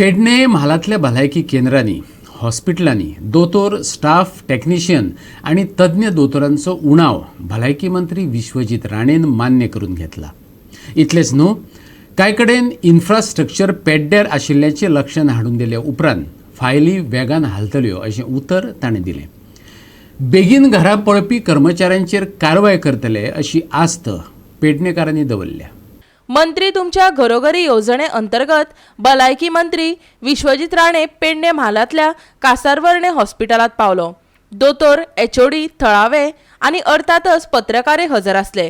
पेडणे म्हालातल्या भलायकी केंद्रांनी हॉस्पिटलांनी दोतोर स्टाफ टेक्निशियन आणि तज्ञ दोतोरांचो उणाव भलायकी मंत्री विश्वजीत राणेन मान्य करून घेतला. इतलेच न्हू, कांय कडेन इन्फ्रास्ट्रक्चर पेड्ड्यार आशिल्ल्याचें लक्षांत हाडून दिले उपरांत फायली वेगान हालतल्यो अशें उतर ताणें दिलें. बेगीन घरा पळपी कर्मचाऱ्यांचेर कारवाय करतले अशी आस्त पेडणेकारांनी दवरल्या. मंत्री तुमच्या घरोघरी योजने अंतर्गत भलायकी मंत्री विश्वजीत राणे पेडणे म्हालातल्या कासारवर्णे हॉस्पिटलात पावलो. दोतोर, एचओडी, थळावे आणि अर्थातच पत्रकारे हजर असले.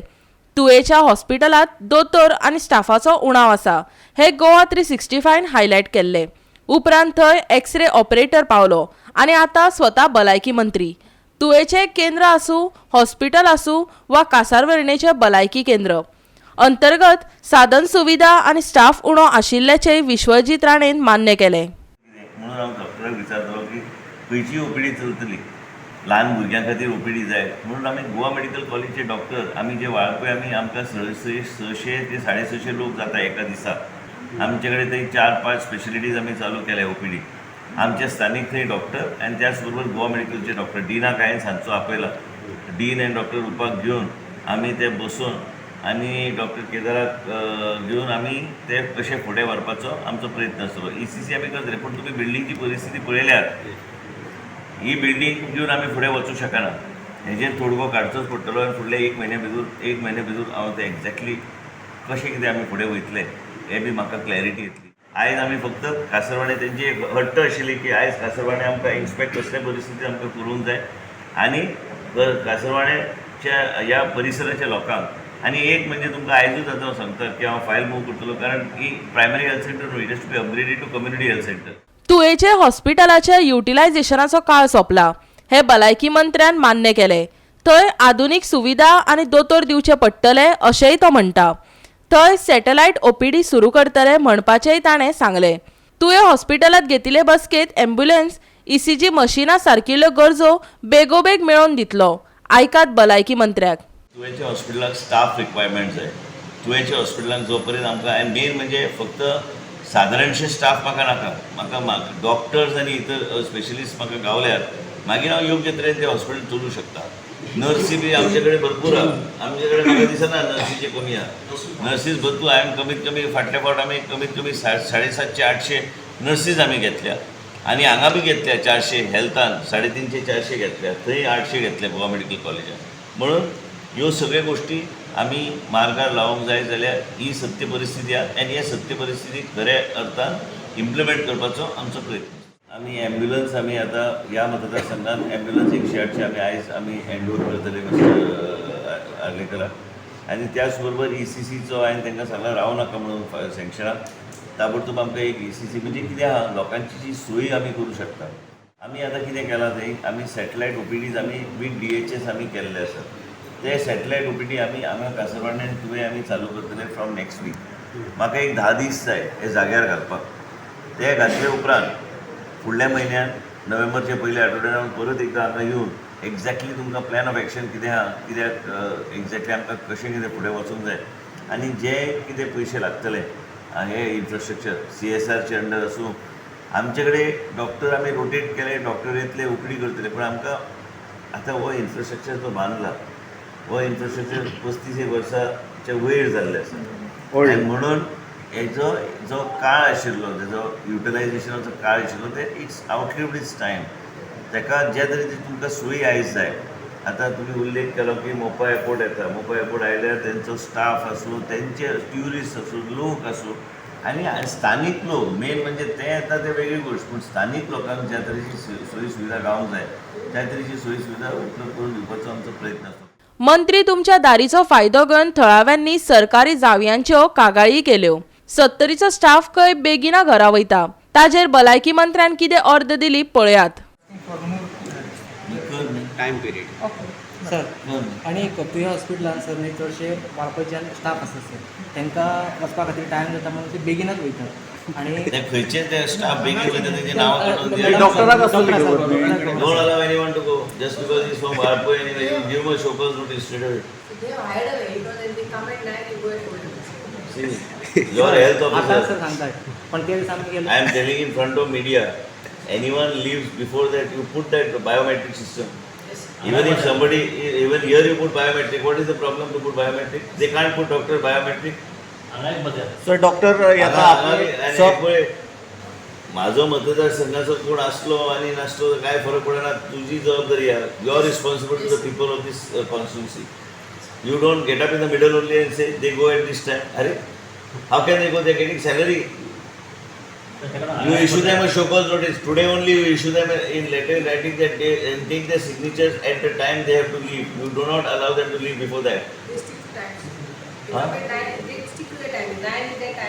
तुळेच्या हॉस्पिटलात दोतोर आणि स्टाफाचो उणाव आसा हे गोवा 365 हायलायट केल्ले. उपरांत थंय एक्सरे ऑपरेटर पावलो आणि आता स्वता भलायकी मंत्री. तुळेचे केंद्र आसूं, हॉस्पिटल आसूं वा कासारवर्णेचे भलायकी केंद्र अंतर्गत साधन सुविधा आणि स्टाफ उणो आशिल्ल्याचे विश्वजीत राणेन मान्य केले. म्हणून हांव डॉक्टराक विचारतलो की खंयची ओपीडी चलतली, ल्हान भुरग्यां खातीर ओपीडी जाय म्हणून आमी गोवा मेडिकल कॉलेजचे डॉक्टर आमी जे वाळपय आमकां 600 ते 650 लोक जाता एका दिसाक. आमचे कडेन थंय 4-5 स्पेशलिटीज आमी चालू केल्या ओपीडी. आमचे स्थानीक थंय डॉक्टर आनी त्याच बरोबर गोवा मेडिकलचे डॉक्टर डिनाक हांवें सांजचो आपयला. डीन आनी डॉक्टर रुपाक घेवन आमी ते बसून आनी डॉक्टर केदाराक घेवन आमी ते कशें फुडें व्हरपाचो आमचो प्रयत्न आसतलो. ECC आमी करतले, पूण तुमी बिल्डींगची परिस्थिती पळयल्यार ही बिल्डींग घेवन आमी फुडें वचूंक शकना. हेजेर तोडगो काडचोच पडटलो आनी फुडले एक म्हयने भितर हांव ते एक्झॅक्टली कशें कितें आमी फुडें वयतले हे बी म्हाका क्लॅरिटी येतली. आयज आमी फक्त कासरवाडे तेंची एक हट्ट आशिल्ली की आयज कासरवाडे आमकां इन्स्पेक्ट कसले परिस्थितींत आमकां करूंक जाय आनी कासरवाड्याच्या ह्या परिसराच्या लोकांक. आणि एक म्हणजे तुमकां आयजूच आतां हांव सांगता की हांव फायल मूव करतलो, कारण ही प्रायमरी हेल्थ सेंटर न्हू, it has to be upgraded to community health centre. तुळेचे हॉस्पिटलाच्या युटिलायझेशनाचो काळ सोंपला हे भलायकी मंत्र्यान मान्य केले. थंय आधुनीक सुविधा आणि दोतोर दिवचे पडटले अशेंय तो म्हणटा. थंय सॅटेलायट ओपीडी सुरू करतले म्हणपाचेय ताणें सांगले. तुळे हॉस्पिटलात घेतिल्ले बसकेत एम्ब्युलन्स, ECG मशिनां सारकिल्ल्यो गरजो बेगोबेग मेळोवन दितलो. आयकात भलायकी मंत्र्याक. तुळेच्या हॉस्पिटलाक स्टाफ रिक्वायरमेंट जाय. तुळेच्या हॉस्पिटलाक जो पर्यंत आमकां आनी मेन म्हणजे फक्त सादारणशे स्टाफ म्हाका डॉक्टर्स आनी इतर स्पेशलिस्ट म्हाका गावल्यार मागीर हांव योग्य तरेन ते हॉस्पिटल चलूं शकता. नर्सी बी आमचे कडेन भरपूर आहा. आमचे कडेन म्हाका दिसना नर्सीचे कमी आहा. नर्सीज भरपूर. हांवें कमीत कमी फाटल्या फावट आमी कमीत कमी 750-800 नर्सीज आमी घेतल्या आनी हांगा बी घेतल्या 400 हेल्थान 350-400 घेतल्या. थंय 800 घेतल्या गोवा मेडिकल कॉलेजान. म्हणून ह्यो सगळ्यो गोश्टी आमी मार्गार लावंक जाय जाल्यार ही सत्य परिस्थिती आहा आनी हे सत्य परिस्थितीक खऱ्या अर्थान इम्प्लिमेंट करपाचो आमचो प्रयत्न. आमी एम्ब्युलन्स आमी आतां ह्या मतदारसंघात एम्ब्युलन्स 108 आमी आयज आमी हँड ओवर करतले मिस्टर आर्लेकराक. आनी त्याच बरोबर ECCचो हांवें तांकां सांगलां रावं नाका म्हणून सँक्शनाक. ताबडतोब आमकां एक ECC म्हणजे कितें आहा, लोकांची जी सोय आमी करूं शकता. आमी आतां कितें केलां थंय आमी सॅटेलायट OPDs आमी विथ DHS आमी केल्ले आसात. ते सॅटेलायट OPD आमी हांगा कासरवाडे आनी तुवें आमी चालू करतले फ्रॉम नेक्स्ट वीक. म्हाका एक 10 दीस जाय हे जाग्यार घालपाक. ते घातले उपरांत फुडल्या म्हयन्यात नोव्हेंबरच्या पयल्या आठवड्यान हांव परत एकदां हांगा येवन एक्झॅक्टली तुमकां प्लॅन ऑफ एक्शन कितें आहा, कित्याक एक्झॅक्टली आमकां कशें कितें फुडें वचूंक जाय आनी जे कितें पयशे लागतले हे इन्फ्रास्ट्रक्चर CSRचे अंडर आसूं. आमचे कडेन डॉक्टर आमी रोटेट केले, डॉक्टर येतले OPD करतले, पूण आमकां आतां हो इन्फ्रास्ट्रक्चर जो बांदला हो इन्फ्रास्ट्रक्चर 35 वर्सांच्या वयर जाल्ले आसा. आनी म्हणून हेजो जो काळ आशिल्लो, तेजो युटिलायझेशनाचो काळ आशिल्लो ते इट्स आउटलिव्ड इट्स टायम. ताका ज्या तरेची तुमकां सोयी आयज जाय. आतां तुमी उल्लेख केलो की मोपा एअरपोर्ट येता. मोपा एअरपोर्ट आयल्यार तेंचो स्टाफ आसूं, तेंचे ट्युरिस्ट आसूं, लोक आसूं आनी स्थानीक लोक मेन म्हणजे ते येता ते वेगळी गोश्ट, पूण स्थानीक लोकांक ज्या तरेची सोयी सुविधा गावंक जाय त्या तरेची सोयी सुविधा उपलब्ध करून दिवपाचो आमचो प्रयत्न आसता. मंत्री तुमच्या दारीचो फायदो घेवन थळाव्यांनी सरकारी जावयांच्यो कागाळी केल्यो. 70चो स्टाफ खंय बेगिना घरा वयता. ताजेर भलायकी मंत्र्यान कितें अर्द दिली पळयात. टायम पिरियड सर आणि तुझ्या हॉस्पिटलान सर न्ही चडशे वाळपयचे स्टाफ आसा सर, तांकां वचपा खातीर टायम जाता म्हणून ते बेगिनाच वयतात. आणि खंयचे ते स्टाफ बेगीन वयता तेजे नांव काडून डॉक्टराक don't allow anyone to go just because he from Valpoi any give a show cause notice straight away. Your health आता ऑफिसर. सर सांगताय पण ते आम्ही I गेलो am telling in front of media, anyone leaves before that, you put that biometric system. Even if somebody, even here you put biometric, what is the problem to put biometric? They can't put doctor biometric. Sir doctor येता आणि एकवेळ माझं मतदारसंघाचा कोण असलो आणि नसलो तर काय फरक पडणार. तुझी जबाबदारी आहे. You are responsible to the people of this constituency. You don't get up in the middle only and say they go at this time. अरे how can they go? They getting salary. You issue them a show cause notice. Today only you issue them in letter writing that day and take their signatures at the time they have to leave. You do not allow them to leave before that. Huh?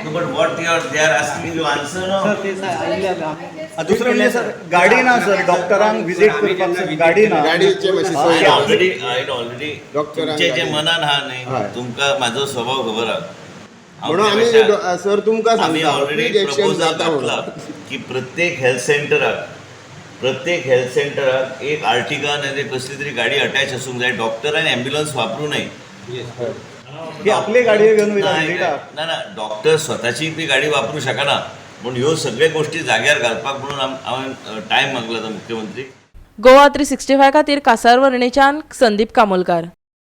No, but what they are asking you answer sir no. ते आम्ही दुसरं म्हणजे sir गाडी ना sir डॉक्टरांक visit करपाक sir गाडी ना गाडीचे मातशी सोय I ना. already डॉक्टरांक तुमचे जे गाडी. मनान हा नाही हय. तुमका माझो स्वभाव खबर हा. म्हणून आम्ही सर तुमकां आम्ही सांगता ऑलरेडी प्लीज एक्सचेंज प्रपोजल जाता घातला म्हणून. की प्रत्येक हेल्थ सेंटराक एक आर्टिका नाही कसली तरी गाडी अटॅच असूंक जाय. डॉक्टर आणि ॲम्ब्युलन्स वापरू नये. की आपली गाडी घेऊन वयता नाही विजिटाक. ना डॉक्टर स्वतःची ती गाडी वापरू शकना. म्हणून ह्यो सगळे गोष्टी जाग्यार घालपाक म्हणून हांवें टायम मागला मुख्यमंत्री. गोवा 365 खातीर कासारवरणेच्यान संदीप कामोलकार.